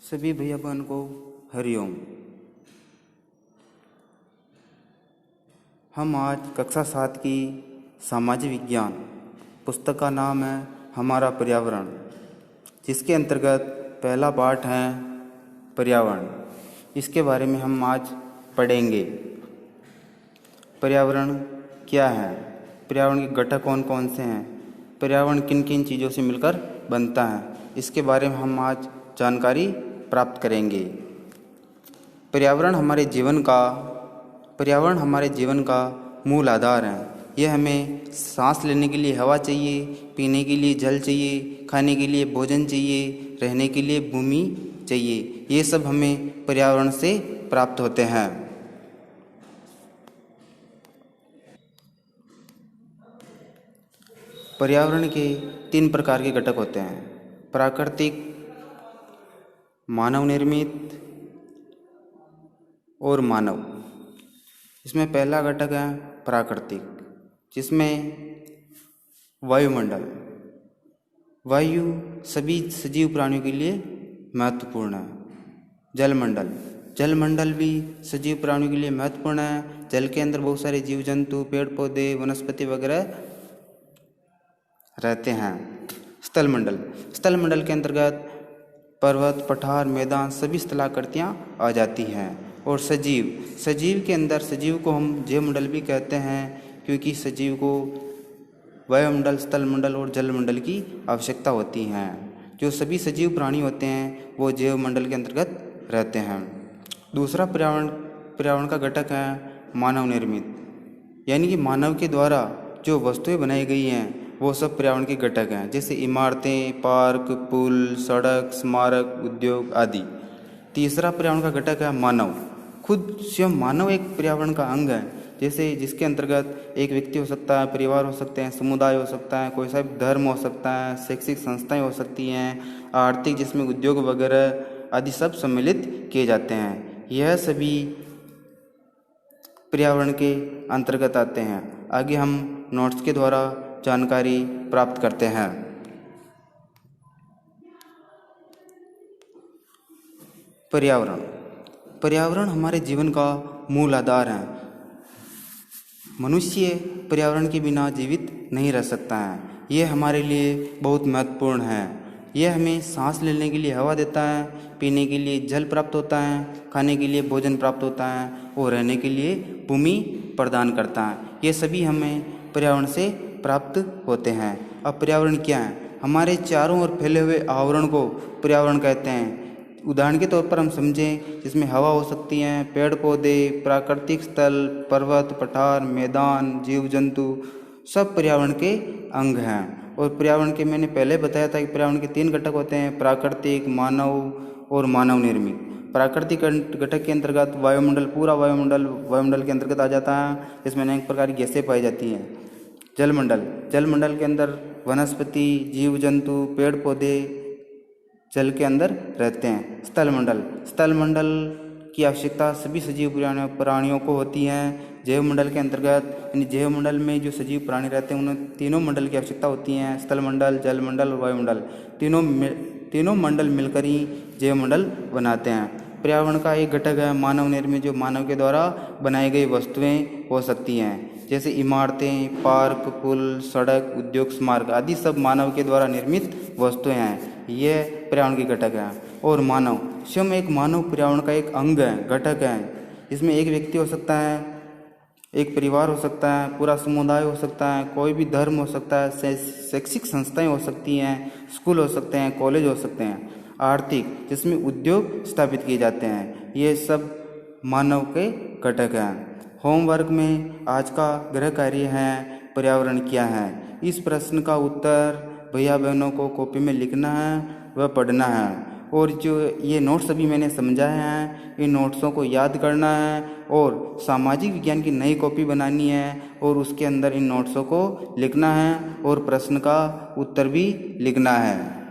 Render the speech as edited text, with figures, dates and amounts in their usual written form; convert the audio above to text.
सभी भैया बहन को हरिओम। हम आज कक्षा 7 की सामाजिक विज्ञान पुस्तक का नाम है हमारा पर्यावरण, जिसके अंतर्गत पहला पाठ है पर्यावरण। इसके बारे में हम आज पढ़ेंगे। पर्यावरण क्या है, पर्यावरण के घटक कौन कौन से हैं, पर्यावरण किन किन चीज़ों से मिलकर बनता है, इसके बारे में हम आज जानकारी प्राप्त करेंगे। पर्यावरण हमारे जीवन का मूल आधार है। यह हमें सांस लेने के लिए हवा चाहिए, पीने के लिए जल चाहिए, खाने के लिए भोजन चाहिए, रहने के लिए भूमि चाहिए। ये सब हमें पर्यावरण से प्राप्त होते हैं। पर्यावरण के 3 प्रकार के घटक होते हैं: प्राकृतिक, मानव निर्मित और मानव। इसमें पहला घटक है प्राकृतिक, जिसमें वायुमंडल। वायु सभी सजीव प्राणियों के लिए महत्वपूर्ण है। जलमंडल भी सजीव प्राणियों के लिए महत्वपूर्ण है। जल के अंदर बहुत सारे जीव जंतु, पेड़ पौधे, वनस्पति वगैरह रहते हैं। स्थलमंडल के अंतर्गत पर्वत, पठार, मैदान, सभी स्थलाकृतियाँ आ जाती हैं। और सजीव के अंदर सजीव को हम जैवमंडल भी कहते हैं, क्योंकि सजीव को वायुमंडल, स्थलमंडल और जलमंडल की आवश्यकता होती है। जो सभी सजीव प्राणी होते हैं वो जैवमंडल के अंतर्गत रहते हैं। दूसरा पर्यावरण का घटक है मानव निर्मित, यानी कि मानव के द्वारा जो वस्तुएं बनाई गई हैं वो सब पर्यावरण के घटक हैं, जैसे इमारतें, पार्क, पुल, सड़क, स्मारक, उद्योग आदि। तीसरा पर्यावरण का घटक है मानव। खुद स्वयं मानव एक पर्यावरण का अंग है, जैसे जिसके अंतर्गत एक व्यक्ति हो सकता है, परिवार हो सकते हैं, समुदाय हो सकता है, कोई सा भी धर्म हो सकता है, शैक्षिक संस्थाएं हो सकती हैं, आर्थिक जिसमें उद्योग वगैरह आदि सब सम्मिलित किए जाते हैं। यह सभी पर्यावरण के अंतर्गत आते हैं। आगे हम नोट्स के द्वारा जानकारी प्राप्त करते हैं। पर्यावरण हमारे जीवन का मूल आधार है। मनुष्य पर्यावरण के बिना जीवित नहीं रह सकता है। यह हमारे लिए बहुत महत्वपूर्ण है। यह हमें सांस लेने के लिए हवा देता है, पीने के लिए जल प्राप्त होता है, खाने के लिए भोजन प्राप्त होता है और रहने के लिए भूमि प्रदान करता है। ये सभी हमें पर्यावरण से प्राप्त होते हैं। अब पर्यावरण क्या है? हमारे चारों ओर फैले हुए आवरण को पर्यावरण कहते हैं। उदाहरण के तौर पर हम समझें, जिसमें हवा हो सकती है, पेड़ पौधे, प्राकृतिक स्थल, पर्वत, पठार, मैदान, जीव जंतु, सब पर्यावरण के अंग हैं। और पर्यावरण के मैंने पहले बताया था कि पर्यावरण के 3 घटक होते हैं: प्राकृतिक, मानव और मानव निर्मित। प्राकृतिक घटक के अंतर्गत वायुमंडल, पूरा वायुमंडल के अंतर्गत आ जाता है, जिसमें अनेक प्रकार की गैसें पाई जाती हैं। जलमंडल के अंदर वनस्पति, जीव जंतु, पेड़ पौधे जल के अंदर रहते हैं। स्थलमंडल की आवश्यकता सभी सजीव प्राणियों को होती है। जैवमंडल के अंतर्गत, यानी जैवमंडल में जो सजीव प्राणी रहते हैं उन्हें तीनों मंडल की आवश्यकता होती है: स्थलमंडल, जलमंडल और वायुमंडल। तीनों मंडल मिलकर ही जैवमंडल बनाते हैं। पर्यावरण का एक घटक है मानव निर्मित, जो मानव के द्वारा बनाई गई वस्तुएं हो सकती हैं, जैसे इमारतें, पार्क, पुल, सड़क, उद्योग, स्मारक आदि सब मानव के द्वारा निर्मित वस्तुएं हैं। यह पर्यावरण के घटक हैं। और मानव स्वयं एक मानव पर्यावरण का एक अंग है, घटक है। इसमें एक व्यक्ति हो सकता है, एक परिवार हो सकता है, पूरा समुदाय हो सकता है, कोई भी धर्म हो सकता है, शैक्षिक संस्थाएं हो सकती हैं, स्कूल हो सकते हैं, कॉलेज हो सकते हैं, आर्थिक जिसमें उद्योग स्थापित किए जाते हैं। ये सब मानव के घटक हैं। होमवर्क में आज का गृह कार्य है पर्यावरण क्या है। इस प्रश्न का उत्तर भैया बहनों को कॉपी में लिखना है व पढ़ना है। और जो ये नोट्स अभी मैंने समझाए हैं, इन नोट्सों को याद करना है और सामाजिक विज्ञान की नई कॉपी बनानी है और उसके अंदर इन नोट्सों को लिखना है और प्रश्न का उत्तर भी लिखना है।